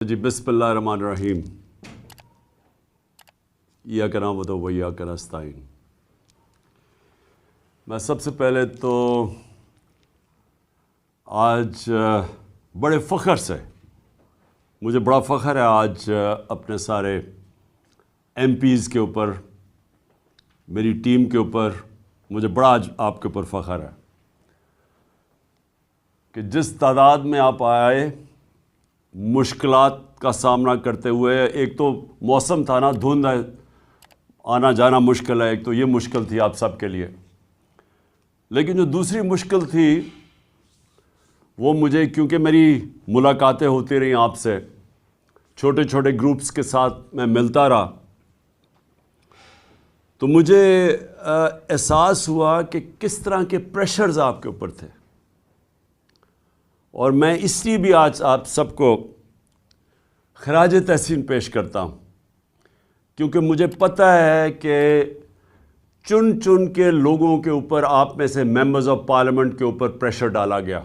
جی بسم اللہ الرحمن الرحیم ایاک نعبد و ایاک نستعین۔ میں سب سے پہلے تو آج بڑے فخر سے مجھے بڑا فخر ہے آج اپنے سارے ایم پیز کے اوپر، میری ٹیم کے اوپر مجھے بڑا آج آپ کے اوپر فخر ہے کہ جس تعداد میں آپ آئے مشکلات کا سامنا کرتے ہوئے۔ ایک تو موسم تھا نا، دھند ہے، آنا جانا مشکل ہے، ایک تو یہ مشکل تھی آپ سب کے لیے، لیکن جو دوسری مشکل تھی وہ مجھے، کیونکہ میری ملاقاتیں ہوتی رہیں آپ سے، چھوٹے چھوٹے گروپس کے ساتھ میں ملتا رہا، تو مجھے احساس ہوا کہ کس طرح کے پریشرز آپ کے اوپر تھے۔ اور میں اس لیے بھی آج آپ سب کو خراج تحسین پیش کرتا ہوں، کیونکہ مجھے پتہ ہے کہ چن چن کے لوگوں کے اوپر، آپ میں سے ممبرز آف پارلیمنٹ کے اوپر پریشر ڈالا گیا۔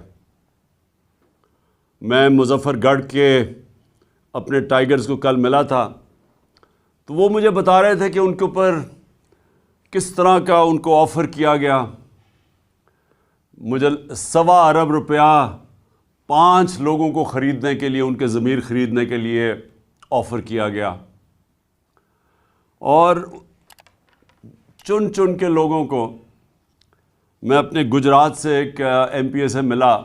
میں مظفر گڑھ کے اپنے ٹائیگرز کو کل ملا تھا، تو وہ مجھے بتا رہے تھے کہ ان کے اوپر کس طرح کا ان کو آفر کیا گیا۔ مجھے 1.25 ارب روپیہ 5 لوگوں کو خریدنے کے لیے، ان کے ضمیر خریدنے کے لیے آفر کیا گیا، اور چن چن کے لوگوں کو میں اپنے گجرات سے ایک ایم پی اے سے ملا،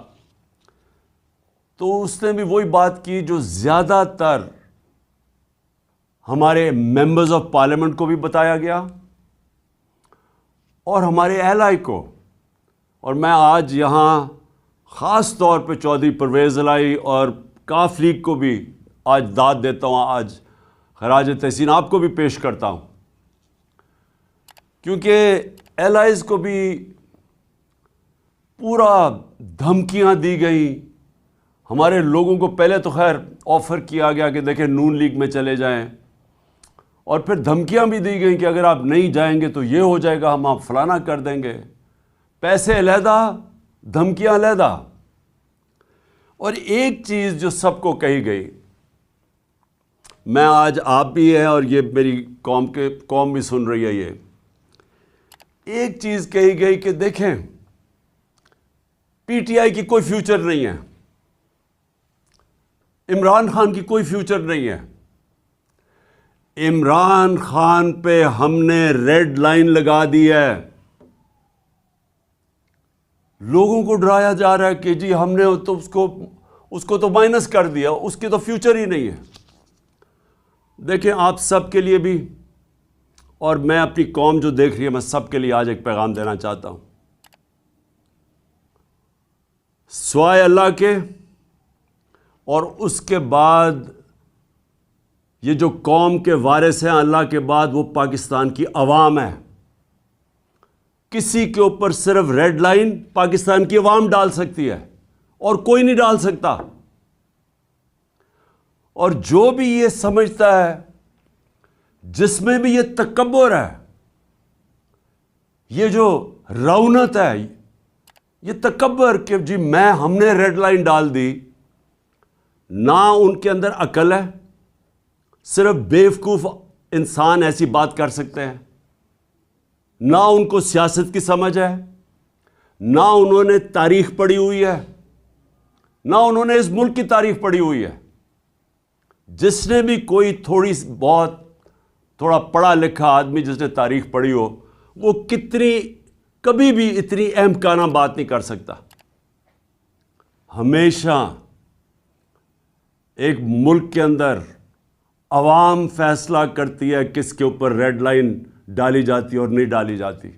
تو اس نے بھی وہی بات کی جو زیادہ تر ہمارے ممبرز آف پارلیمنٹ کو بھی بتایا گیا اور ہمارے اہلائی کو۔ اور میں آج یہاں خاص طور پہ چودھری پرویز الہی اور کاف لیگ کو بھی آج داد دیتا ہوں، آج خراج تحسین آپ کو بھی پیش کرتا ہوں، کیونکہ ایل آئیز کو بھی پورا دھمکیاں دی گئیں۔ ہمارے لوگوں کو پہلے تو خیر آفر کیا گیا کہ دیکھیں نون لیگ میں چلے جائیں، اور پھر دھمکیاں بھی دی گئیں کہ اگر آپ نہیں جائیں گے تو یہ ہو جائے گا، ہم آپ فلانا کر دیں گے، پیسے علیحدہ، دھمکیاں علیحدہ۔ اور ایک چیز جو سب کو کہی گئی، میں آج آپ بھی ہیں اور یہ میری قوم بھی سن رہی ہے، یہ ایک چیز کہی گئی کہ دیکھیں پی ٹی آئی کی کوئی فیوچر نہیں ہے، عمران خان کی کوئی فیوچر نہیں ہے، عمران خان پہ ہم نے ریڈ لائن لگا دی ہے۔ لوگوں کو ڈرایا جا رہا ہے کہ جی ہم نے تو اس کو تو مائنس کر دیا، اس کی تو فیوچر ہی نہیں ہے۔ دیکھیں آپ سب کے لیے بھی، اور میں اپنی قوم جو دیکھ رہی ہے، میں سب کے لیے آج ایک پیغام دینا چاہتا ہوں، سوائے اللہ کے اور اس کے بعد یہ جو قوم کے وارث ہیں اللہ کے بعد، وہ پاکستان کی عوام ہے۔ کسی کے اوپر صرف ریڈ لائن پاکستان کی عوام ڈال سکتی ہے اور کوئی نہیں ڈال سکتا۔ اور جو بھی یہ سمجھتا ہے، جس میں بھی یہ تکبر ہے، یہ جو رونت ہے، یہ تکبر کہ جی ہم نے ریڈ لائن ڈال دی، نہ ان کے اندر عقل ہے، صرف بیوقوف انسان ایسی بات کر سکتے ہیں، نہ ان کو سیاست کی سمجھ ہے، نہ انہوں نے تاریخ پڑھی ہوئی ہے، نہ انہوں نے اس ملک کی تاریخ پڑھی ہوئی ہے۔ جس نے بھی کوئی تھوڑا پڑھا لکھا آدمی جس نے تاریخ پڑھی ہو، وہ کبھی بھی اتنی احمقانہ بات نہیں کر سکتا۔ ہمیشہ ایک ملک کے اندر عوام فیصلہ کرتی ہے کس کے اوپر ریڈ لائن ڈالی جاتی اور نہیں ڈالی جاتی۔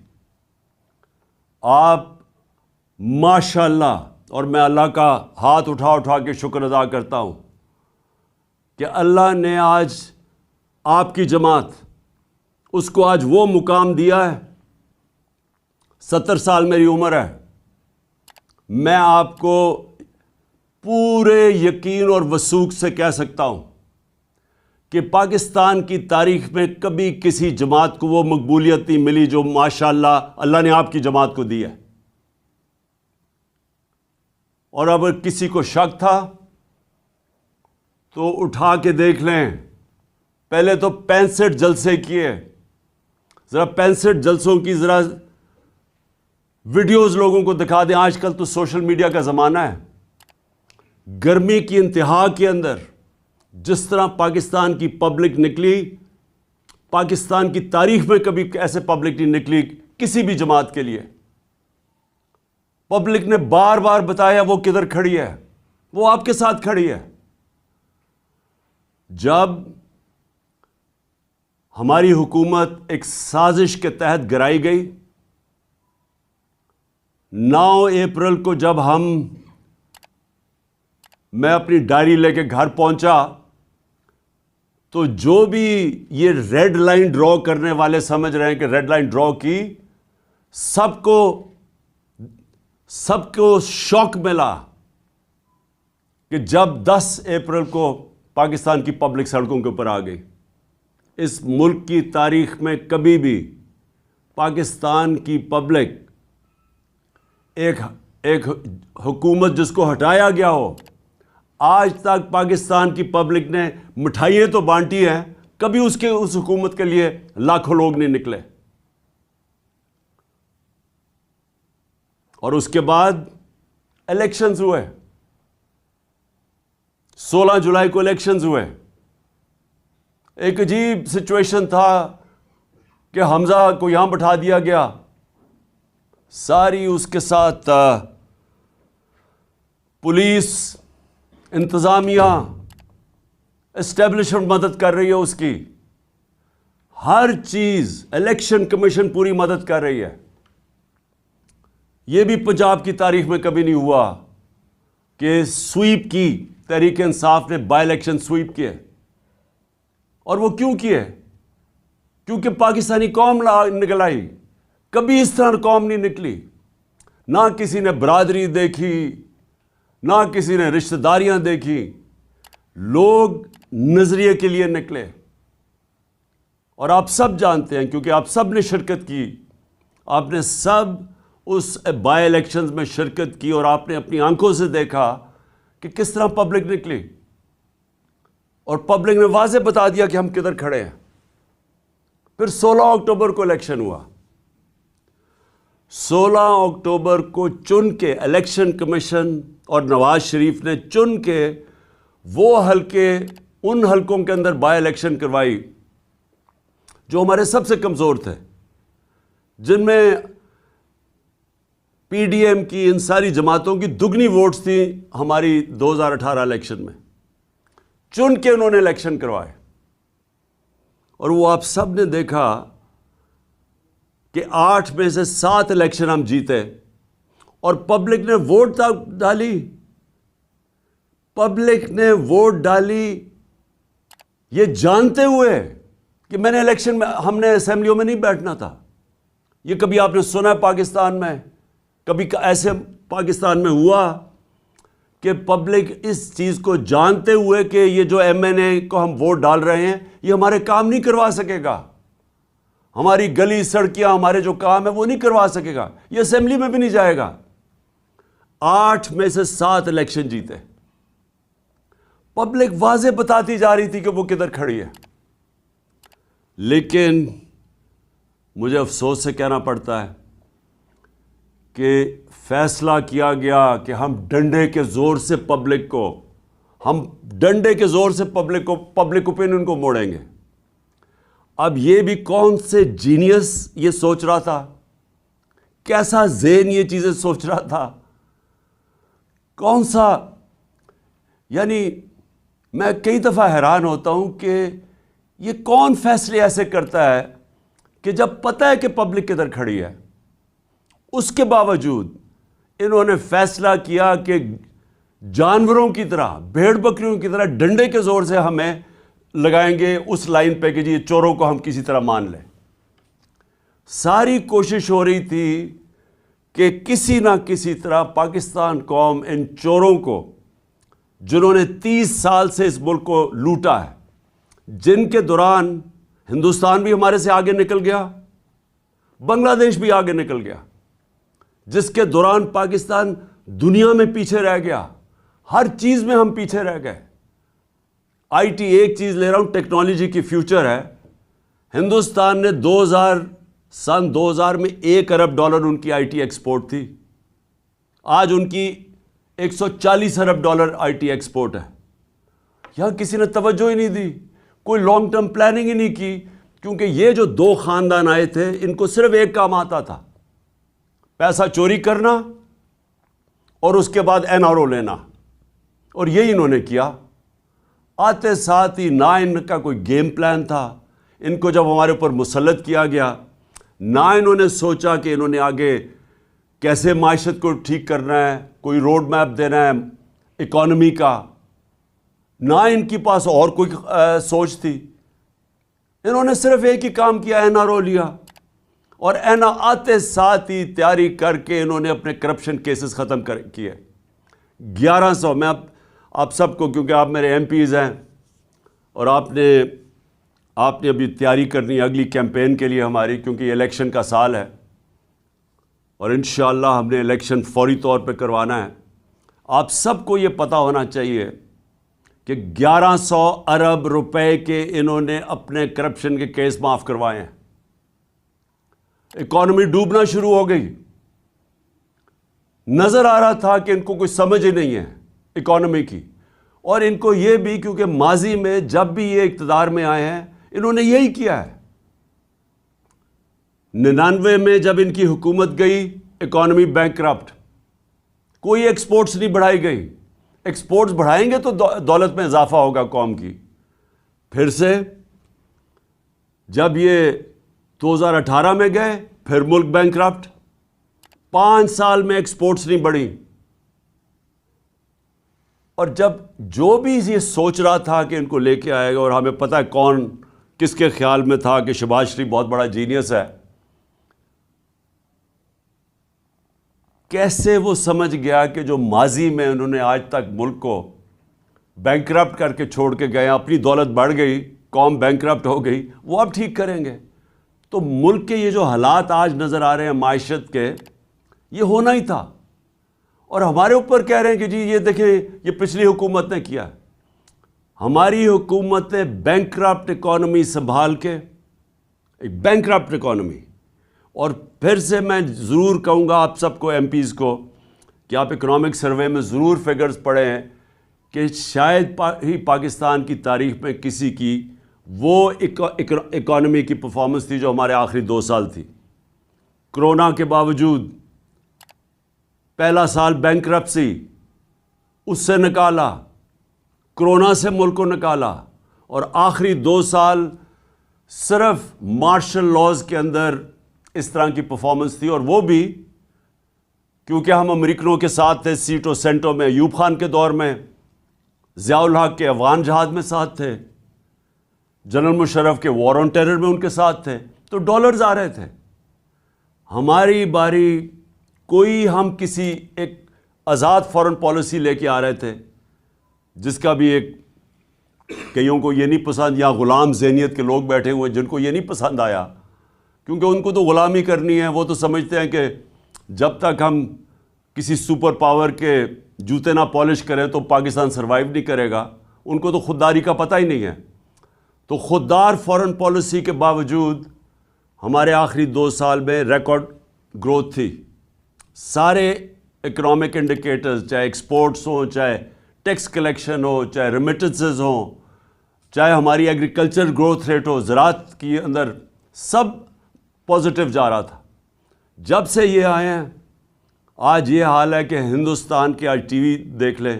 آپ ماشاءاللہ، اور میں اللہ کا ہاتھ اٹھا کے شکر ادا کرتا ہوں کہ اللہ نے آج آپ کی جماعت، اس کو آج وہ مقام دیا ہے۔ 70 سال میری عمر ہے، میں آپ کو پورے یقین اور وثوق سے کہہ سکتا ہوں کہ پاکستان کی تاریخ میں کبھی کسی جماعت کو وہ مقبولیت نہیں ملی جو ماشاءاللہ اللہ نے آپ کی جماعت کو دی ہے۔ اور اگر کسی کو شک تھا تو اٹھا کے دیکھ لیں. پہلے تو 65 جلسے کیے. ذرا 65 جلسوں کی ذرا ویڈیوز لوگوں کو دکھا دیں. آج کل تو سوشل میڈیا کا زمانہ ہے. گرمی کی انتہا کے اندر جس طرح پاکستان کی پبلک نکلی, پاکستان کی تاریخ میں کبھی ایسے پبلک نہیں نکلی کسی بھی جماعت کے لیے. پبلک نے بار بار بتایا وہ کدھر کھڑی ہے, وہ آپ کے ساتھ کھڑی ہے. جب ہماری حکومت ایک سازش کے تحت گرائی گئی, 9 اپریل کو جب میں اپنی ڈائری لے کے گھر پہنچا تو جو بھی یہ ریڈ لائن ڈرا کرنے والے سمجھ رہے ہیں کہ ریڈ لائن ڈرا کی, سب کو شوق ملا کہ جب 10 اپریل کو پاکستان کی پبلک سڑکوں کے اوپر آ گئی. اس ملک کی تاریخ میں کبھی بھی پاکستان کی پبلک ایک حکومت جس کو ہٹایا گیا ہو, آج تک پاکستان کی پبلک نے مٹھائیاں تو بانٹی ہیں, کبھی اس حکومت کے لیے لاکھوں لوگ نہیں نکلے. اور اس کے بعد الیکشنز ہوئے, 16 جولائی کو الیکشنز ہوئے. ایک عجیب سچویشن تھا کہ حمزہ کو یہاں بٹھا دیا گیا, ساری اس کے ساتھ پولیس, انتظامیہ, اسٹیبلشمنٹ مدد کر رہی ہے اس کی, ہر چیز, الیکشن کمیشن پوری مدد کر رہی ہے. یہ بھی پنجاب کی تاریخ میں کبھی نہیں ہوا کہ سویپ کی, تحریک انصاف نے بائی الیکشن سویپ کیے. اور وہ کیوں کیے؟ کیونکہ پاکستانی قوم نکل آئی. کبھی اس طرح قوم نہیں نکلی. نہ کسی نے برادری دیکھی, نہ کسی نے رشتہ داریاں دیکھی. لوگ نظریے کے لیے نکلے. اور آپ سب جانتے ہیں کیونکہ آپ سب نے شرکت کی, آپ نے سب اس بائی الیکشنز میں شرکت کی اور آپ نے اپنی آنکھوں سے دیکھا کہ کس طرح پبلک نکلی. اور پبلک نے واضح بتا دیا کہ ہم کدھر کھڑے ہیں. پھر 16 اکتوبر کو الیکشن ہوا. 16 اکتوبر کو چن کے الیکشن کمیشن اور نواز شریف نے چن کے وہ حلقے, ان حلقوں کے اندر بائی الیکشن کروائی جو ہمارے سب سے کمزور تھے, جن میں پی ڈی ایم کی, ان ساری جماعتوں کی دگنی ووٹس تھیں ہماری 2018 الیکشن میں. چن کے انہوں نے الیکشن کروائے. اور وہ آپ سب نے دیکھا کہ 8 میں سے 7 الیکشن ہم جیتے. اور پبلک نے ووٹ ڈالی, پبلک نے ووٹ ڈالی یہ جانتے ہوئے کہ میں نے الیکشن میں, ہم نے اسمبلیوں میں نہیں بیٹھنا تھا. یہ کبھی آپ نے سنا ہے پاکستان میں؟ کبھی ایسے پاکستان میں ہوا کہ پبلک اس چیز کو جانتے ہوئے کہ یہ جو ایم این اے کو ہم ووٹ ڈال رہے ہیں یہ ہمارے کام نہیں کروا سکے گا, ہماری گلی سڑکیاں, ہمارے جو کام ہے وہ نہیں کروا سکے گا, یہ اسمبلی میں بھی نہیں جائے گا. 8 میں سے 7 الیکشن جیتے. پبلک واضح بتاتی جا رہی تھی کہ وہ کدھر کھڑی ہے. لیکن مجھے افسوس سے کہنا پڑتا ہے کہ فیصلہ کیا گیا کہ ہم ڈنڈے کے زور سے پبلک اوپینین کو موڑیں گے. اب یہ بھی کون سے جینیس یہ سوچ رہا تھا, کیسا ذہن یہ چیزیں سوچ رہا تھا, کون سا, یعنی میں کئی دفعہ حیران ہوتا ہوں کہ یہ کون فیصلے ایسے کرتا ہے کہ جب پتہ ہے کہ پبلک کدھر کھڑی ہے, اس کے باوجود انہوں نے فیصلہ کیا کہ جانوروں کی طرح, بھیڑ بکریوں کی طرح ڈنڈے کے زور سے ہمیں لگائیں گے اس لائن پہ کہ جی چوروں کو ہم کسی طرح مان لیں. ساری کوشش ہو رہی تھی کہ کسی نہ کسی طرح پاکستان قوم ان چوروں کو, جنہوں نے 30 سال سے اس ملک کو لوٹا ہے, جن کے دوران ہندوستان بھی ہمارے سے آگے نکل گیا, بنگلہ دیش بھی آگے نکل گیا, جس کے دوران پاکستان دنیا میں پیچھے رہ گیا, ہر چیز میں ہم پیچھے رہ گئے. آئی ٹی ایک چیز لے رہا ہوں، ٹیکنالوجی کی فیوچر ہے. ہندوستان نے سن 2000 میں $1 ارب ان کی آئی ٹی ایکسپورٹ تھی. آج ان کی $140 ارب آئی ٹی ایکسپورٹ ہے. یہاں کسی نے توجہ ہی نہیں دی، کوئی لانگ ٹرم پلاننگ ہی نہیں کی، کیونکہ یہ جو 2 خاندان آئے تھے ان کو صرف ایک کام آتا تھا، پیسہ چوری کرنا اور اس کے بعد NRO لینا، اور یہی انہوں نے کیا. آتے ساتھ ہی نہ ان کا کوئی گیم پلان تھا. ان کو جب ہمارے اوپر مسلط کیا گیا، نہ انہوں نے سوچا کہ انہوں نے آگے کیسے معیشت کو ٹھیک کرنا ہے، کوئی روڈ میپ دینا ہے اکانومی کا، نہ ان کے پاس اور کوئی سوچ تھی. انہوں نے صرف ایک ہی کام کیا، NRO لیا، اور آتے ساتھ ہی تیاری کر کے انہوں نے اپنے کرپشن کیسز ختم کیے. 1100 میں آپ سب کو، کیونکہ آپ میرے MPs ہیں اور آپ نے ابھی تیاری کرنی ہے اگلی کیمپین کے لیے ہماری، کیونکہ یہ الیکشن کا سال ہے اور انشاءاللہ ہم نے الیکشن فوری طور پہ کروانا ہے. آپ سب کو یہ پتہ ہونا چاہیے کہ 1100 ارب روپے کے انہوں نے اپنے کرپشن کے کیس معاف کروائے ہیں. اکانومی ڈوبنا شروع ہو گئی، نظر آ رہا تھا کہ ان کو کوئی سمجھ ہی نہیں ہے اکانومی کی. اور ان کو یہ بھی، کیونکہ ماضی میں جب بھی یہ اقتدار میں آئے ہیں انہوں نے یہی کیا ہے. 99 میں جب ان کی حکومت گئی، اکانومی بینکرپٹ، کوئی ایکسپورٹس نہیں بڑھائی گئی. ایکسپورٹس بڑھائیں گے تو دولت میں اضافہ ہوگا قوم کی. پھر سے جب یہ 2018 میں گئے، پھر ملک بینکرپٹ. 5 سال میں ایکسپورٹس نہیں بڑھی. اور جب جو بھی یہ سوچ رہا تھا کہ ان کو لے کے آئے گا، اور ہمیں پتہ ہے کون کس کے خیال میں تھا کہ شہباز شریف بہت بڑا جینیس ہے، کیسے وہ سمجھ گیا کہ جو ماضی میں انہوں نے آج تک ملک کو بینکرپٹ کر کے چھوڑ کے گئے، اپنی دولت بڑھ گئی، قوم بینکرپٹ ہو گئی، وہ اب ٹھیک کریں گے. تو ملک کے یہ جو حالات آج نظر آ رہے ہیں معیشت کے، یہ ہونا ہی تھا. اور ہمارے اوپر کہہ رہے ہیں کہ جی یہ دیکھیں یہ پچھلی حکومت نے کیا. ہماری حکومت نے بینکرپٹ اکانومی سنبھال کے، ایک بینکرپٹ اکانومی. اور پھر سے میں ضرور کہوں گا آپ سب کو، MPs کو، کہ آپ اکنامک سروے میں ضرور فگرز پڑھیں کہ شاید ہی پاکستان کی تاریخ میں کسی کی وہ اکانومی کی پرفارمنس تھی جو ہمارے آخری 2 سال تھی. کرونا کے باوجود پہلا سال بینکرپسی، اس سے نکالا، کرونا سے ملک کو نکالا، اور آخری 2 سال صرف مارشل لاز کے اندر اس طرح کی پرفارمنس تھی. اور وہ بھی کیونکہ ہم امریکنوں کے ساتھ تھے سیٹوں سینٹوں میں. ایوب خان کے دور میں ضیاء الحق کے افغان جہاد میں ساتھ تھے، جنرل مشرف کے وار آن ٹیرر میں ان کے ساتھ تھے، تو ڈالرز آ رہے تھے. ہماری باری کوئی، ہم کسی ایک آزاد فارن پالیسی لے کے آ رہے تھے جس کا بھی ایک کئیوں کو یہ نہیں پسند، یا غلام ذہنیت کے لوگ بیٹھے ہوئے جن کو یہ نہیں پسند آیا، کیونکہ ان کو تو غلامی کرنی ہے. وہ تو سمجھتے ہیں کہ جب تک ہم کسی سپر پاور کے جوتے نہ پالش کریں تو پاکستان سروائیو نہیں کرے گا. ان کو تو خودداری کا پتہ ہی نہیں ہے. تو خوددار فارن پالیسی کے باوجود ہمارے آخری 2 سال میں ریکارڈ گروتھ تھی. سارے اکنامک انڈیکیٹرز، چاہے ایکسپورٹس ہوں، چاہے ٹیکس کلیکشن ہو، چاہے ریمیٹنسز ہوں، چاہے ہماری ایگریکلچر گروتھ ریٹ ہو، زراعت کی اندر، سب پازیٹیو جا رہا تھا. جب سے یہ آئے ہیں آج یہ حال ہے کہ ہندوستان کی، آج ٹی وی دیکھ لیں،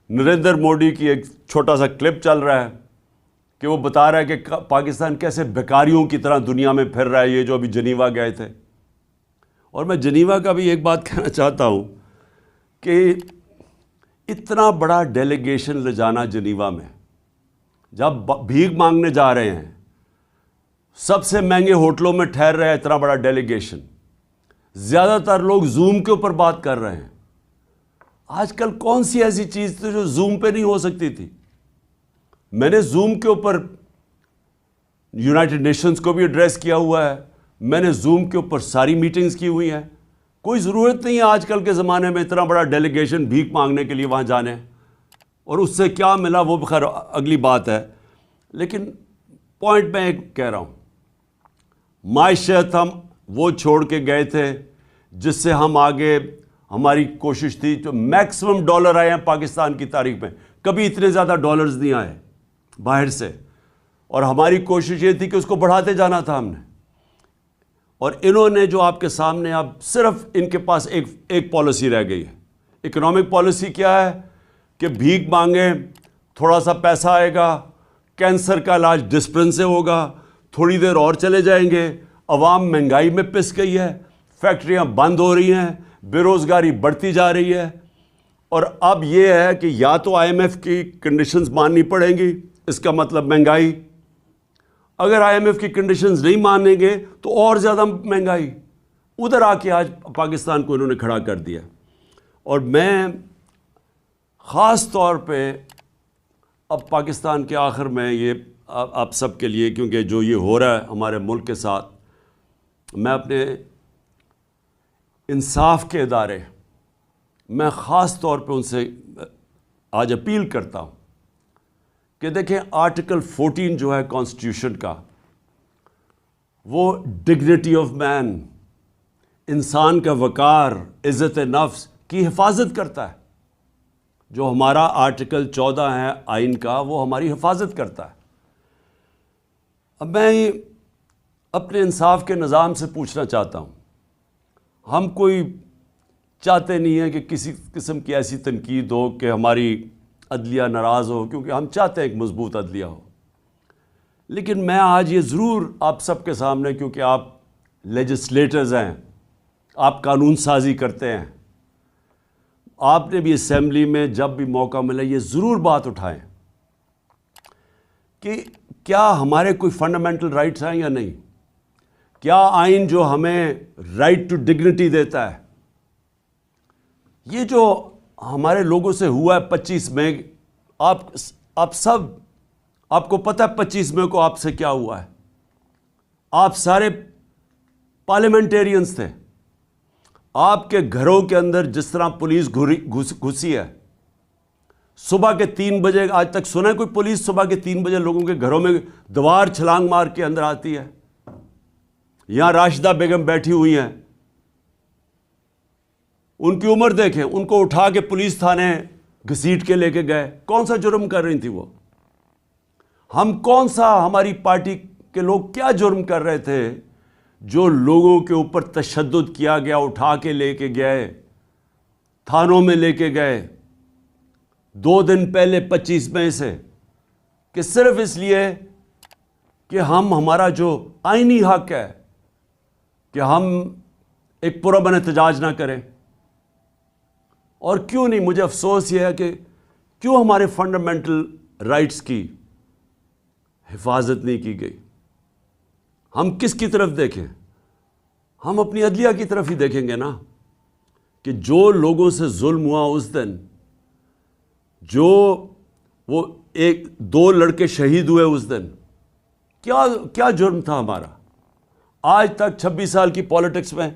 نریندر مودی کی ایک چھوٹا سا کلپ چل رہا ہے کہ وہ بتا رہا ہے کہ پاکستان کیسے بیکاریوں کی طرح دنیا میں پھر رہا ہے، یہ جو ابھی جنیوا گئے تھے. اور میں جنیوا کا بھی ایک بات کہنا چاہتا ہوں کہ اتنا بڑا ڈیلیگیشن لے جانا جنیوا میں، جب بھیک مانگنے جا رہے ہیں، سب سے مہنگے ہوٹلوں میں ٹھہر رہے ہیں، اتنا بڑا ڈیلیگیشن، زیادہ تر لوگ زوم کے اوپر بات کر رہے ہیں. آج کل کون سی ایسی چیز تھی جو زوم پہ نہیں ہو سکتی تھی؟ میں نے زوم کے اوپر یونائٹڈ نیشنز کو بھی ایڈریس کیا ہوا ہے، میں نے زوم کے اوپر ساری میٹنگز کی ہوئی ہیں. کوئی ضرورت نہیں ہے آج کل کے زمانے میں اتنا بڑا ڈیلیگیشن بھیک مانگنے کے لیے وہاں جانے. اور اس سے کیا ملا وہ خیر اگلی بات ہے، لیکن پوائنٹ میں ایک کہہ رہا ہوں، معیشت ہم وہ چھوڑ کے گئے تھے جس سے ہم آگے، ہماری کوشش تھی، جو میکسیمم ڈالر آئے ہیں پاکستان کی تاریخ میں، کبھی اتنے زیادہ ڈالرز نہیں آئے باہر سے، اور ہماری کوشش یہ تھی کہ اس کو بڑھاتے جانا تھا ہم نے. اور انہوں نے جو آپ کے سامنے، اب صرف ان کے پاس ایک پالیسی رہ گئی ہے. اکنامک پالیسی کیا ہے کہ بھیک مانگیں، تھوڑا سا پیسہ آئے گا، کینسر کا علاج ڈسپرن سے ہوگا، تھوڑی دیر اور چلے جائیں گے، عوام مہنگائی میں پس گئی ہے، فیکٹریاں بند ہو رہی ہیں، بے روزگاری بڑھتی جا رہی ہے. اور اب یہ ہے کہ یا تو آئی ایم ایف کی کنڈیشنز ماننی پڑیں گی، اس کا مطلب مہنگائی. اگر آئی ایم ایف کی کنڈیشنز نہیں مانیں گے تو اور زیادہ مہنگائی. ادھر آ کے آج پاکستان کو انہوں نے کھڑا کر دیا. اور میں خاص طور پہ اب پاکستان کے آخر میں یہ آپ سب کے لیے، کیونکہ جو یہ ہو رہا ہے ہمارے ملک کے ساتھ، میں اپنے انصاف کے ادارے، میں خاص طور پہ ان سے آج اپیل کرتا ہوں کہ دیکھیں آرٹیکل 14 جو ہے کانسٹیٹیوشن کا، وہ ڈگنیٹی آف مین، انسان کا وقار، عزت نفس کی حفاظت کرتا ہے. جو ہمارا آرٹیکل 14 ہے آئین کا، وہ ہماری حفاظت کرتا ہے. اب میں اپنے انصاف کے نظام سے پوچھنا چاہتا ہوں، ہم کوئی چاہتے نہیں ہیں کہ کسی قسم کی ایسی تنقید ہو کہ ہماری عدلیہ ناراض ہو، کیونکہ ہم چاہتے ہیں ایک مضبوط عدلیہ ہو. لیکن میں آج یہ ضرور آپ سب کے سامنے، کیونکہ آپ لیجسلیٹرز ہیں، آپ قانون سازی کرتے ہیں، آپ نے بھی اسمبلی میں جب بھی موقع ملے یہ ضرور بات اٹھائیں کہ کیا ہمارے کوئی فنڈامنٹل رائٹس ہیں یا نہیں. کیا آئین جو ہمیں رائٹ ٹو ڈگنیٹی دیتا ہے، یہ جو ہمارے لوگوں سے ہوا ہے 25 مئی، آپ سب، آپ کو پتہ ہے 25 مئی کو آپ سے کیا ہوا ہے. آپ سارے پارلیمنٹیرینز تھے. آپ کے گھروں کے اندر جس طرح پولیس گھسی ہے، صبح کے 3 بجے، آج تک سنا ہے کوئی پولیس صبح کے 3 بجے لوگوں کے گھروں میں دیوار چھلانگ مار کے اندر آتی ہے؟ یہاں راشدہ بیگم بیٹھی ہوئی ہیں، ان کی عمر دیکھیں، ان کو اٹھا کے پولیس تھانے گھسیٹ کے لے کے گئے. کون سا جرم کر رہی تھی وہ؟ ہم کون سا، ہماری پارٹی کے لوگ کیا جرم کر رہے تھے جو لوگوں کے اوپر تشدد کیا گیا، اٹھا کے لے کے گئے، تھانوں میں لے کے گئے 2 دن پہلے 25 مئی سے، کہ صرف اس لیے کہ ہمارا جو آئینی حق ہے کہ ہم ایک پرامن احتجاج نہ کریں. اور کیوں نہیں، مجھے افسوس یہ ہے کہ کیوں ہمارے فنڈامنٹل رائٹس کی حفاظت نہیں کی گئی. ہم کس کی طرف دیکھیں؟ ہم اپنی عدلیہ کی طرف ہی دیکھیں گے نا، کہ جو لوگوں سے ظلم ہوا اس دن، جو وہ 2 لڑکے شہید ہوئے اس دن، کیا جرم تھا ہمارا؟ آج تک 26 سال کی پالیٹکس میں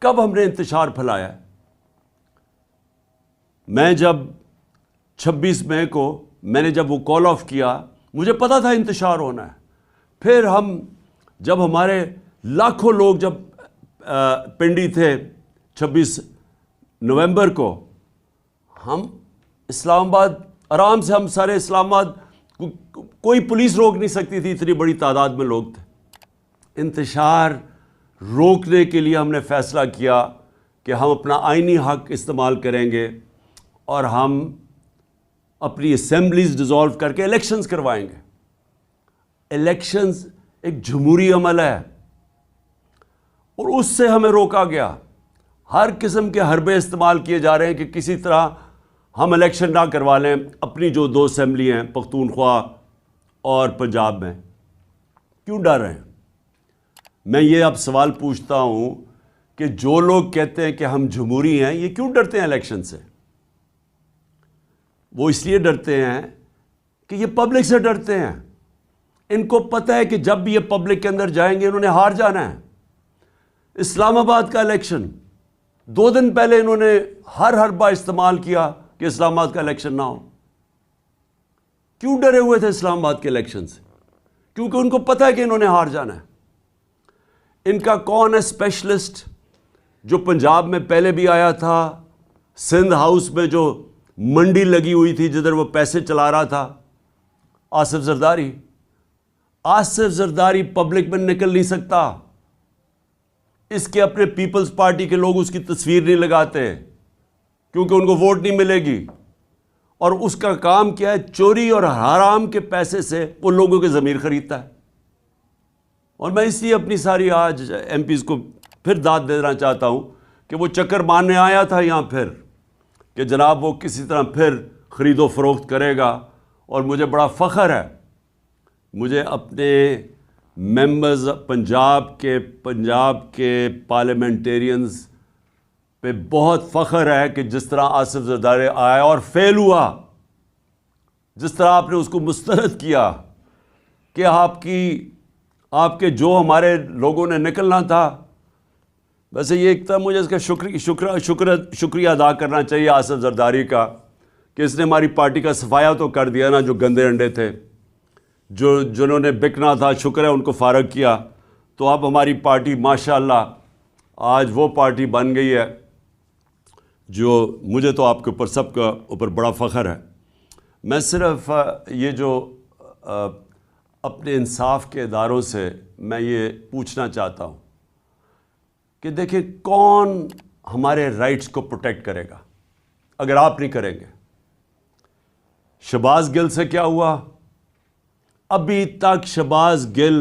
کب ہم نے انتشار پھیلایا ہے؟ میں جب 26 مئی کو میں نے جب وہ کال آف کیا، مجھے پتا تھا انتشار ہونا ہے. پھر جب ہمارے لاکھوں لوگ جب پنڈی تھے 26 نومبر کو، ہم اسلام آباد آرام سے، ہم سارے اسلام آباد، کوئی پولیس روک نہیں سکتی تھی، اتنی بڑی تعداد میں لوگ تھے. انتشار روکنے کے لیے ہم نے فیصلہ کیا کہ ہم اپنا آئینی حق استعمال کریں گے اور ہم اپنی اسمبلیز ڈیزالو کر کے الیکشنز کروائیں گے. الیکشنز ایک جمہوری عمل ہے اور اس سے ہمیں روکا گیا. ہر قسم کے حربے استعمال کیے جا رہے ہیں کہ کسی طرح ہم الیکشن نہ کروا لیں اپنی جو 2 اسمبلی ہیں، پختونخوا اور پنجاب میں. کیوں ڈر رہے ہیں؟ میں یہ اب سوال پوچھتا ہوں کہ جو لوگ کہتے ہیں کہ ہم جمہوری ہیں، یہ کیوں ڈرتے ہیں الیکشن سے؟ وہ اس لیے ڈرتے ہیں کہ یہ پبلک سے ڈرتے ہیں. ان کو پتہ ہے کہ جب بھی یہ پبلک کے اندر جائیں گے انہوں نے ہار جانا ہے. اسلام آباد کا الیکشن 2 دن پہلے انہوں نے ہر حربہ استعمال کیا کہ اسلام آباد کا الیکشن نہ ہو. کیوں ڈرے ہوئے تھے اسلام آباد کے الیکشن سے؟ کیونکہ ان کو پتہ ہے کہ انہوں نے ہار جانا ہے۔ ان کا کون ہے اسپیشلسٹ جو پنجاب میں پہلے بھی آیا تھا، سندھ ہاؤس میں جو منڈی لگی ہوئی تھی جدھر وہ پیسے چلا رہا تھا؟ آصف زرداری۔ آصف زرداری پبلک میں نکل نہیں سکتا، اس کے اپنے پیپلز پارٹی کے لوگ اس کی تصویر نہیں لگاتے کیونکہ ان کو ووٹ نہیں ملے گی، اور اس کا کام کیا ہے؟ چوری اور حرام کے پیسے سے وہ لوگوں کے ضمیر خریدتا ہے۔ اور میں اس لیے اپنی ساری آج ایم پیز کو پھر داد دینا چاہتا ہوں کہ وہ چکر مارنے آیا تھا یہاں پھر کہ جناب وہ کسی طرح پھر خرید و فروخت کرے گا، اور مجھے بڑا فخر ہے، مجھے اپنے ممبرز پنجاب کے پارلیمنٹیرینز پہ بہت فخر ہے کہ جس طرح آصف زرداری آیا اور فیل ہوا، جس طرح آپ نے اس کو مسترد کیا کہ آپ کے جو ہمارے لوگوں نے نکلنا تھا۔ ویسے یہ ایک طرح مجھے اس کا شکریہ ادا کرنا چاہیے آصف زرداری کا کہ اس نے ہماری پارٹی کا صفایا تو کر دیا نا، جو گندے انڈے تھے، جنہوں نے بکنا تھا، شکر ہے ان کو فارغ کیا، تو اب ہماری پارٹی ماشاءاللہ آج وہ پارٹی بن گئی ہے جو مجھے تو آپ کے اوپر سب کا اوپر بڑا فخر ہے۔ میں صرف یہ جو اپنے انصاف کے اداروں سے میں یہ پوچھنا چاہتا ہوں کہ دیکھیں کون ہمارے رائٹس کو پروٹیکٹ کرے گا اگر آپ نہیں کریں گے؟ شہباز گل سے کیا ہوا؟ ابھی تک شہباز گل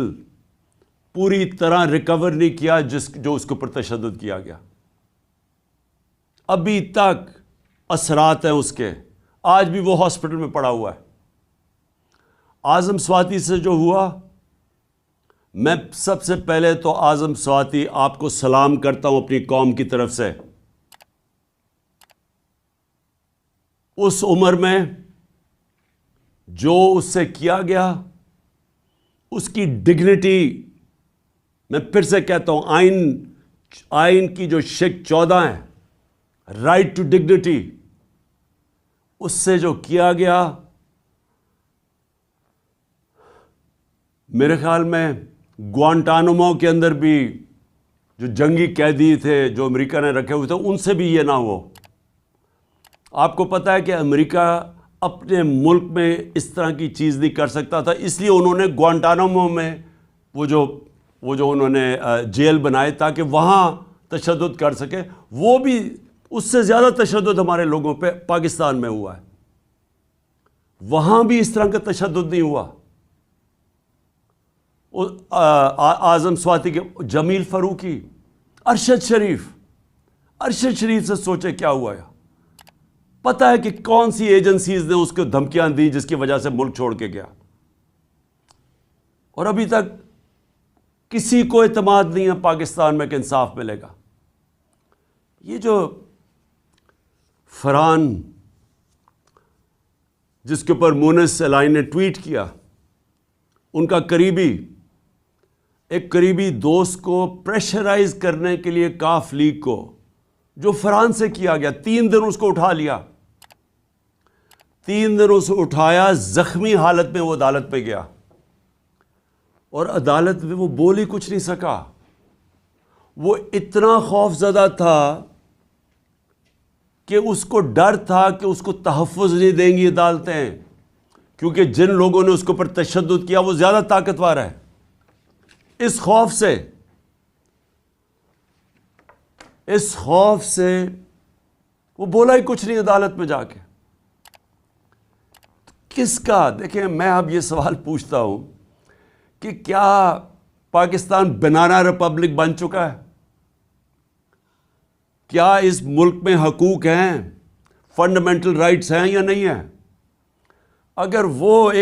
پوری طرح ریکور نہیں کیا جو اس کے اوپر تشدد کیا گیا، ابھی تک اثرات ہیں اس کے، آج بھی وہ ہاسپٹل میں پڑا ہوا ہے۔ اعظم سواتی سے جو ہوا، میں سب سے پہلے تو اعظم سواتی آپ کو سلام کرتا ہوں اپنی قوم کی طرف سے۔ اس عمر میں جو اس سے کیا گیا، اس کی ڈگنیٹی، میں پھر سے کہتا ہوں، آئین کی جو شق 14 ہے، رائٹ ٹو ڈگنیٹی، اس سے جو کیا گیا، میرے خیال میں گوانٹانامو کے اندر بھی جو جنگی قیدی تھے جو امریکہ نے رکھے ہوئے تھے، ان سے بھی یہ نہ ہو۔ آپ کو پتہ ہے کہ امریکہ اپنے ملک میں اس طرح کی چیز نہیں کر سکتا تھا، اس لیے انہوں نے گوانٹانامو میں وہ جو انہوں نے جیل بنائے تاکہ وہاں تشدد کر سکے، وہ بھی اس سے زیادہ تشدد ہمارے لوگوں پہ پاکستان میں ہوا ہے، وہاں بھی اس طرح کا تشدد نہیں ہوا۔ اعظم سواتی کے جمیل فاروقی، ارشد شریف سے سوچے کیا ہوا ہے؟ پتہ ہے کہ کون سی ایجنسیز نے اس کو دھمکیاں دی جس کی وجہ سے ملک چھوڑ کے گیا، اور ابھی تک کسی کو اعتماد نہیں ہے پاکستان میں کہ انصاف ملے گا۔ یہ جو فرحان جس کے اوپر مونس الائن نے ٹویٹ کیا، ان کا ایک قریبی دوست کو پریشرائز کرنے کے لیے کاف لیگ کو، جو فرحان سے کیا گیا، 3 دن اس کو اٹھا لیا، 3 دن اسے اٹھایا، زخمی حالت میں وہ عدالت پہ گیا، اور عدالت میں وہ بول ہی کچھ نہیں سکا۔ وہ اتنا خوف زدہ تھا کہ اس کو ڈر تھا کہ اس کو تحفظ نہیں دیں گی عدالتیں، کیونکہ جن لوگوں نے اس کے اوپر تشدد کیا وہ زیادہ طاقتور ہے۔ اس خوف سے وہ بولا ہی کچھ نہیں عدالت میں جا کے۔ کس کا؟ دیکھیں، میں اب یہ سوال پوچھتا ہوں کہ کیا پاکستان بنانا ریپبلک بن چکا ہے؟ کیا اس ملک میں حقوق ہیں، فنڈامنٹل رائٹس ہیں یا نہیں ہیں؟ اگر وہ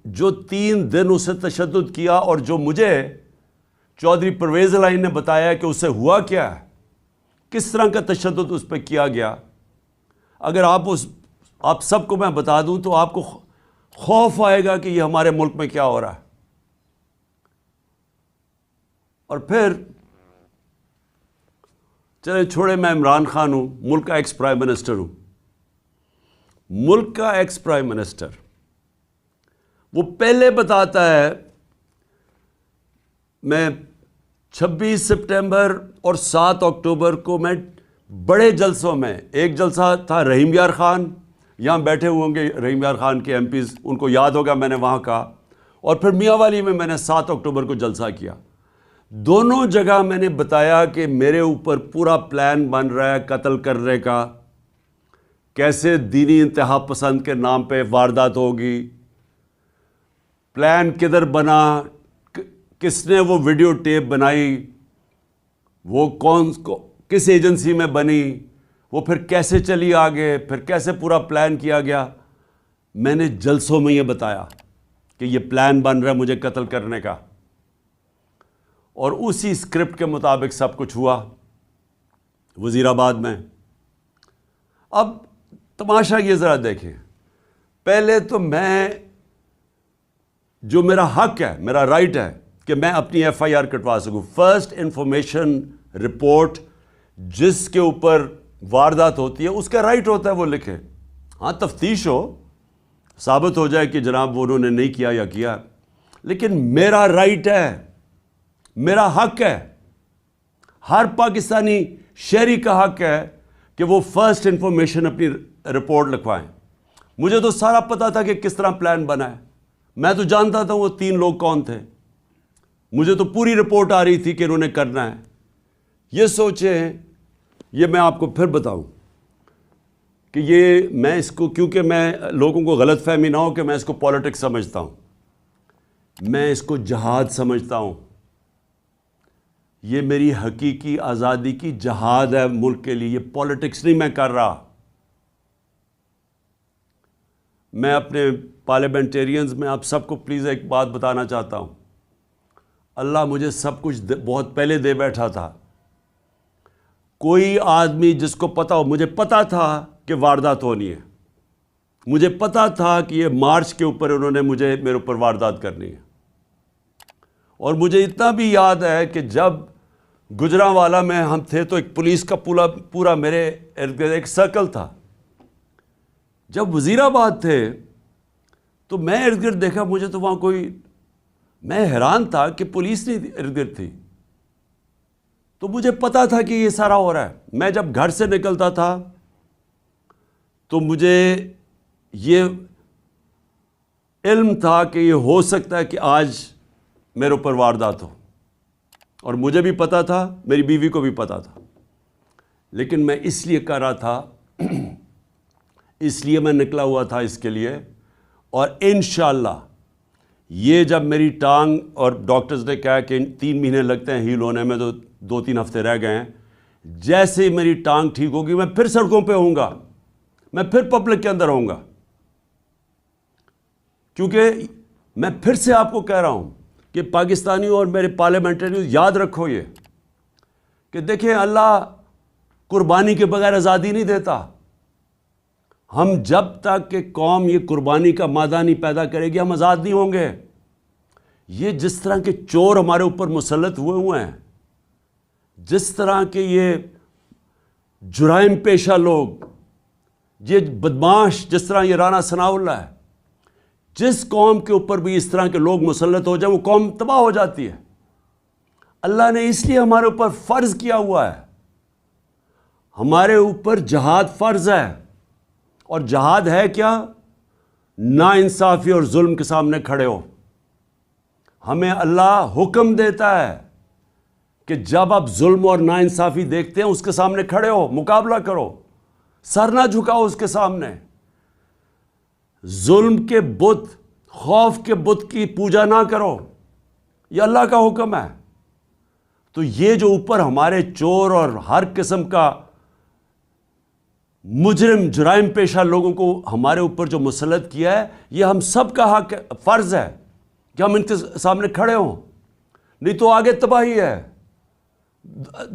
جو 3 دن اسے تشدد کیا، اور جو مجھے چودھری پرویز الائن نے بتایا کہ اس سے ہوا کیا ہے، کس طرح کا تشدد اس پہ کیا گیا، اگر آپ سب کو میں بتا دوں تو آپ کو خوف آئے گا کہ یہ ہمارے ملک میں کیا ہو رہا ہے۔ اور پھر چلے چھوڑے، میں عمران خان ہوں، ملک کا ایکس پرائم منسٹر ہوں۔ ملک کا ایکس پرائم منسٹر وہ پہلے بتاتا ہے. میں 26 سپٹمبر اور 7 اکتوبر کو میں بڑے جلسوں میں، ایک جلسہ تھا رحیم یار خان، یہاں بیٹھے ہوئے ہوں گے رحیم یار خان کے ایم پیز، ان کو یاد ہوگا میں نے وہاں کہا، اور پھر میاں والی میں نے 7 اکتوبر کو جلسہ کیا. دونوں جگہ میں نے بتایا کہ میرے اوپر پورا پلان بن رہا ہے قتل کرنے کا، کیسے دینی انتہا پسند کے نام پہ واردات ہوگی، پلان کدھر بنا، کس نے وہ ویڈیو ٹیپ بنائی، وہ کس ایجنسی میں بنی، وہ پھر کیسے چلی آگے، پھر کیسے پورا پلان کیا گیا. میں نے جلسوں میں یہ بتایا کہ یہ پلان بن رہا ہے مجھے قتل کرنے کا، اور اسی اسکرپٹ کے مطابق سب کچھ ہوا وزیر آباد میں. اب تماشا یہ ذرا دیکھیں، پہلے تو میں، جو میرا حق ہے، میرا رائٹ ہے کہ میں اپنی ایف آئی آر کٹوا سکوں، فرسٹ انفارمیشن رپورٹ جس کے اوپر واردات ہوتی ہے اس کا رائٹ ہوتا ہے وہ لکھے. ہاں تفتیش ہو، ثابت ہو جائے کہ جناب وہ انہوں نے نہیں کیا یا کیا، لیکن میرا رائٹ ہے، میرا حق ہے، ہر پاکستانی شہری کا حق ہے کہ وہ فرسٹ انفارمیشن اپنی رپورٹ لکھوائیں. مجھے تو سارا پتا تھا کہ کس طرح پلان بنا ہے، میں تو جانتا تھا وہ 3 لوگ کون تھے، مجھے تو پوری رپورٹ آ رہی تھی کہ انہوں نے کرنا ہے. یہ سوچیں، یہ میں آپ کو پھر بتاؤں کہ یہ میں اس کو، کیونکہ میں لوگوں کو غلط فہمی نہ ہو کہ میں اس کو پولیٹکس سمجھتا ہوں، میں اس کو جہاد سمجھتا ہوں. یہ میری حقیقی آزادی کی جہاد ہے ملک کے لیے، یہ پولیٹکس نہیں میں کر رہا. میں اپنے پارلیمنٹیرینز میں آپ سب کو پلیز ایک بات بتانا چاہتا ہوں، اللہ مجھے سب کچھ بہت پہلے دے بیٹھا تھا. کوئی آدمی جس کو پتا ہو، مجھے پتا تھا کہ واردات ہونی ہے، مجھے پتا تھا کہ یہ مارچ کے اوپر انہوں نے میرے اوپر واردات کرنی ہے. اور مجھے اتنا بھی یاد ہے کہ جب گجرانوالہ میں ہم تھے تو ایک پولیس کا پورا میرے ارد گرد ایک سرکل تھا. جب وزیر آباد تھے تو میں ارد گرد دیکھا، مجھے تو وہاں کوئی، میں حیران تھا کہ پولیس نہیں ارد گرد تھی. تو مجھے پتا تھا کہ یہ سارا ہو رہا ہے. میں جب گھر سے نکلتا تھا تو مجھے یہ علم تھا کہ یہ ہو سکتا ہے کہ آج میرے اوپر واردات ہو، اور مجھے بھی پتا تھا، میری بیوی کو بھی پتا تھا. لیکن میں اس لیے کر رہا تھا، اس لیے میں نکلا ہوا تھا اس کے لیے. اور انشاءاللہ یہ جب میری ٹانگ، اور ڈاکٹرز نے کہا کہ 3 مہینے لگتے ہیں ہیل ہونے میں، تو 2-3 ہفتے رہ گئے ہیں، جیسے ہی میری ٹانگ ٹھیک ہوگی میں پھر سڑکوں پہ ہوں گا، میں پھر پبلک کے اندر ہوں گا. کیونکہ میں پھر سے آپ کو کہہ رہا ہوں کہ پاکستانیوں اور میرے پارلیمنٹریوں یاد رکھو یہ کہ دیکھیں، اللہ قربانی کے بغیر آزادی نہیں دیتا. ہم جب تک کہ قوم یہ قربانی کا مادہ نہیں پیدا کرے گی، ہم آزاد نہیں ہوں گے. یہ جس طرح کے چور ہمارے اوپر مسلط ہوئے ہیں، جس طرح کے یہ جرائم پیشہ لوگ، یہ بدماش، جس طرح یہ رانا ثناء اللہ ہے، جس قوم کے اوپر بھی اس طرح کے لوگ مسلط ہو جائیں وہ قوم تباہ ہو جاتی ہے. اللہ نے اس لیے ہمارے اوپر فرض کیا ہوا ہے، ہمارے اوپر جہاد فرض ہے. اور جہاد ہے کیا؟ نا انصافی اور ظلم کے سامنے کھڑے ہو. ہمیں اللہ حکم دیتا ہے کہ جب آپ ظلم اور نا انصافی دیکھتے ہیں اس کے سامنے کھڑے ہو، مقابلہ کرو، سر نہ جھکاؤ اس کے سامنے. ظلم کے بت، خوف کے بت کی پوجا نہ کرو، یہ اللہ کا حکم ہے. تو یہ جو اوپر ہمارے چور اور ہر قسم کا مجرم، جرائم پیشہ لوگوں کو ہمارے اوپر جو مسلط کیا ہے، یہ ہم سب کا حق، فرض ہے کہ ہم ان کے سامنے کھڑے ہوں، نہیں تو آگے تباہی ہے.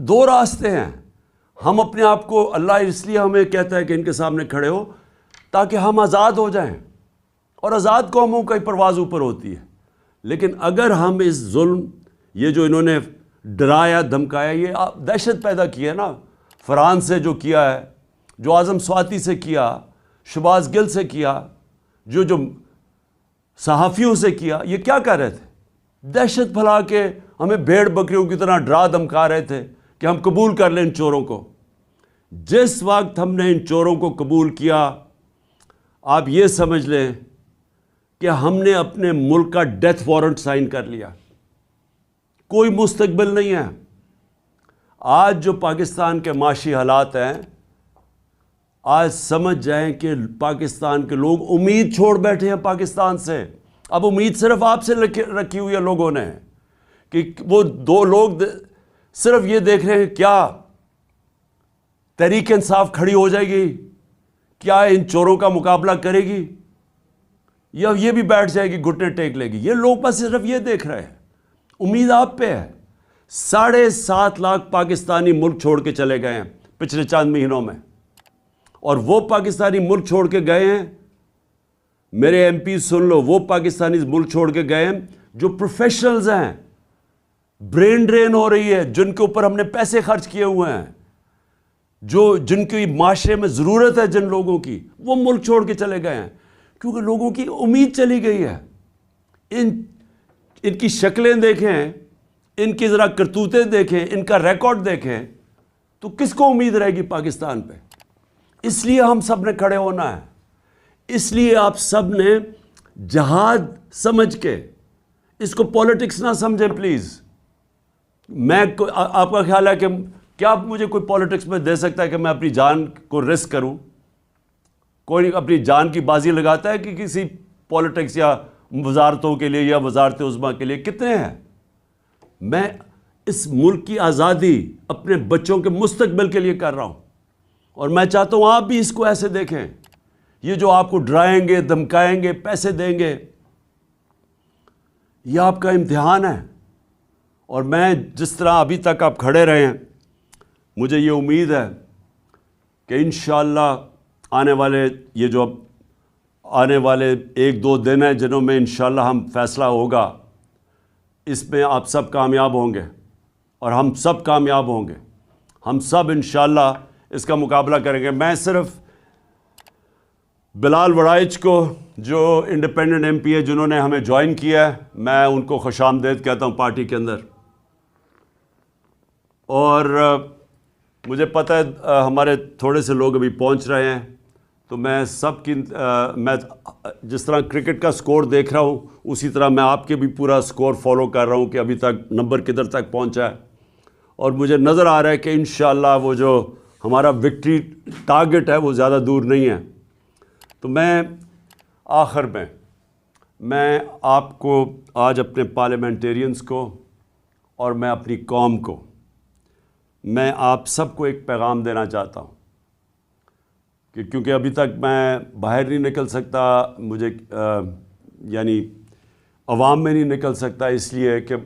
2 راستے ہیں. ہم اپنے آپ کو، اللہ اس لیے ہمیں کہتا ہے کہ ان کے سامنے کھڑے ہو تاکہ ہم آزاد ہو جائیں، اور آزاد قوموں کا ہی پرواز اوپر ہوتی ہے. لیکن اگر ہم اس ظلم، یہ جو انہوں نے ڈرایا دھمکایا، یہ دہشت پیدا کی ہے نا، فرحان سے جو کیا ہے، جو اعظم سواتی سے کیا، شہباز گل سے کیا، جو صحافیوں سے کیا. یہ کیا کر رہے تھے؟ دہشت پھیلا کے ہمیں بھیڑ بکریوں کی طرح ڈرا دھمکا رہے تھے کہ ہم قبول کر لیں ان چوروں کو. جس وقت ہم نے ان چوروں کو قبول کیا، آپ یہ سمجھ لیں کہ ہم نے اپنے ملک کا ڈیتھ وارنٹ سائن کر لیا. کوئی مستقبل نہیں ہے. آج جو پاکستان کے معاشی حالات ہیں، آج سمجھ جائیں کہ پاکستان کے لوگ امید چھوڑ بیٹھے ہیں پاکستان سے. اب امید صرف آپ سے رکھی ہوئی ہے لوگوں نے، کہ وہ دو لوگ صرف یہ دیکھ رہے ہیں کیا تحریک انصاف کھڑی ہو جائے گی، کیا ان چوروں کا مقابلہ کرے گی، یا یہ بھی بیٹھ جائے گی گھٹنے ٹیک لے گی. یہ لوگ بس صرف یہ دیکھ رہے ہیں. امید آپ پہ ہے. 7.5 لاکھ پاکستانی ملک چھوڑ کے چلے گئے ہیں پچھلے چند مہینوں میں، اور وہ پاکستانی ملک چھوڑ کے گئے ہیں، میرے ایم پی سن لو، وہ پاکستانی ملک چھوڑ کے گئے ہیں جو پروفیشنلز ہیں. برین ڈرین ہو رہی ہے، جن کے اوپر ہم نے پیسے خرچ کیے ہوئے ہیں، جن کی معاشرے میں ضرورت ہے جن لوگوں کی، وہ ملک چھوڑ کے چلے گئے ہیں کیونکہ لوگوں کی امید چلی گئی ہے. ان کی شکلیں دیکھیں، ان کی ذرا کرتوتیں دیکھیں، ان کا ریکارڈ دیکھیں، تو کس کو امید رہے گی پاکستان پہ؟ اس لیے ہم سب نے کھڑے ہونا ہے. اس لیے آپ سب نے جہاد سمجھ کے، اس کو پولیٹکس نہ سمجھیں پلیز. آپ کا خیال ہے کہ کیا مجھے کوئی پولیٹکس میں دے سکتا ہے کہ میں اپنی جان کو رسک کروں؟ کوئی اپنی جان کی بازی لگاتا ہے کہ کسی پولیٹکس یا وزارتوں کے لیے یا وزارت عظمیٰ کے لیے؟ کتنے ہیں؟ میں اس ملک کی آزادی اپنے بچوں کے مستقبل کے لیے کر رہا ہوں، اور میں چاہتا ہوں آپ بھی اس کو ایسے دیکھیں. یہ جو آپ کو ڈرائیں گے، دھمکائیں گے، پیسے دیں گے، یہ آپ کا امتحان ہے. اور میں جس طرح ابھی تک آپ کھڑے رہے ہیں، مجھے یہ امید ہے کہ انشاءاللہ آنے والے 1-2 دن ہیں جنہوں میں انشاءاللہ ہم فیصلہ ہوگا، اس میں آپ سب کامیاب ہوں گے اور ہم سب کامیاب ہوں گے. ہم سب انشاءاللہ اس کا مقابلہ کریں گے. میں صرف بلال وڑائچ کو، جو انڈیپینڈنٹ ایم پی ہے، جنہوں نے ہمیں جوائن کیا ہے، میں ان کو خوش آمدید کہتا ہوں پارٹی کے اندر. اور مجھے پتہ ہے ہمارے تھوڑے سے لوگ ابھی پہنچ رہے ہیں، تو میں سب کی میں جس طرح کرکٹ کا سکور دیکھ رہا ہوں، اسی طرح میں آپ کے بھی پورا سکور فالو کر رہا ہوں کہ ابھی تک نمبر کدھر تک پہنچا ہے. اور مجھے نظر آ رہا ہے کہ انشاءاللہ وہ جو ہمارا وکٹری ٹارگٹ ہے وہ زیادہ دور نہیں ہے. تو میں آخر میں آپ کو آج اپنے پارلیمنٹیرینز کو اور میں اپنی قوم کو، میں آپ سب کو ایک پیغام دینا چاہتا ہوں کہ کیونکہ ابھی تک میں باہر نہیں نکل سکتا، مجھے یعنی عوام میں نہیں نکل سکتا، اس لیے کہ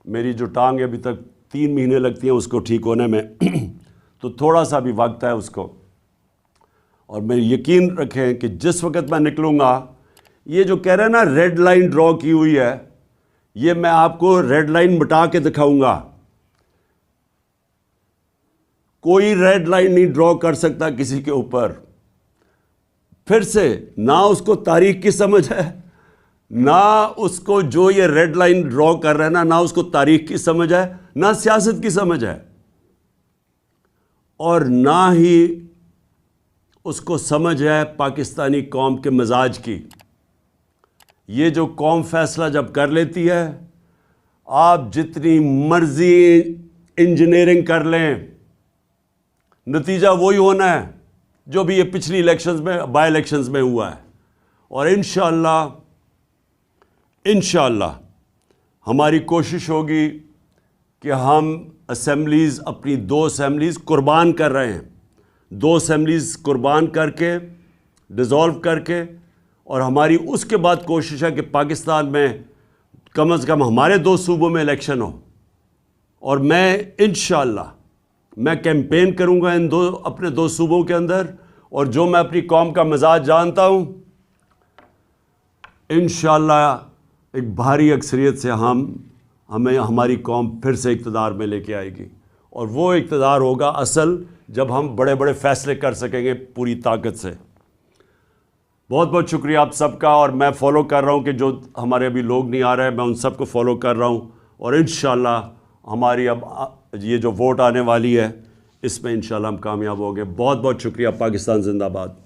میری جو ٹانگ ہے ابھی تک 3 مہینے لگتی ہیں اس کو ٹھیک ہونے میں تو تھوڑا سا بھی وقت ہے اس کو. اور میں یقین رکھیں کہ جس وقت میں نکلوں گا، یہ جو کہہ رہے ہیں نا ریڈ لائن ڈرا کی ہوئی ہے، یہ میں آپ کو ریڈ لائن مٹا کے دکھاؤں گا. کوئی ریڈ لائن نہیں ڈرا کر سکتا کسی کے اوپر. پھر سے نہ اس کو تاریخ کی سمجھ ہے، نہ اس کو جو یہ ریڈ لائن ڈرا کر رہے ہیں نہ اس کو تاریخ کی سمجھ ہے، نہ سیاست کی سمجھ ہے، اور نہ ہی اس کو سمجھ ہے پاکستانی قوم کے مزاج کی. یہ جو قوم فیصلہ جب کر لیتی ہے، آپ جتنی مرضی انجینئرنگ کر لیں، نتیجہ وہی ہونا ہے جو بھی یہ پچھلی الیکشنز میں، بائی الیکشنز میں ہوا ہے. اور انشاءاللہ ہماری کوشش ہوگی کہ ہم اسمبلیز، اپنی 2 اسمبلیز قربان کر رہے ہیں، 2 اسمبلیز قربان کر کے، ڈیزالو کر کے، اور ہماری اس کے بعد کوشش ہے کہ پاکستان میں کم از کم ہمارے 2 صوبوں میں الیکشن ہو. اور میں انشاءاللہ میں کیمپین کروں گا اپنے 2 صوبوں کے اندر، اور جو میں اپنی قوم کا مزاج جانتا ہوں، انشاءاللہ ایک بھاری اکثریت سے ہماری قوم پھر سے اقتدار میں لے کے آئے گی. اور وہ اقتدار ہوگا اصل جب ہم بڑے بڑے فیصلے کر سکیں گے پوری طاقت سے. بہت بہت شکریہ آپ سب کا، اور میں فالو کر رہا ہوں کہ جو ہمارے ابھی لوگ نہیں آ رہے ہیں میں ان سب کو فالو کر رہا ہوں، اور انشاءاللہ ہماری اب یہ جو ووٹ آنے والی ہے اس میں انشاءاللہ ہم کامیاب ہوں گے۔ بہت بہت شکریہ۔ پاکستان زندہ باد۔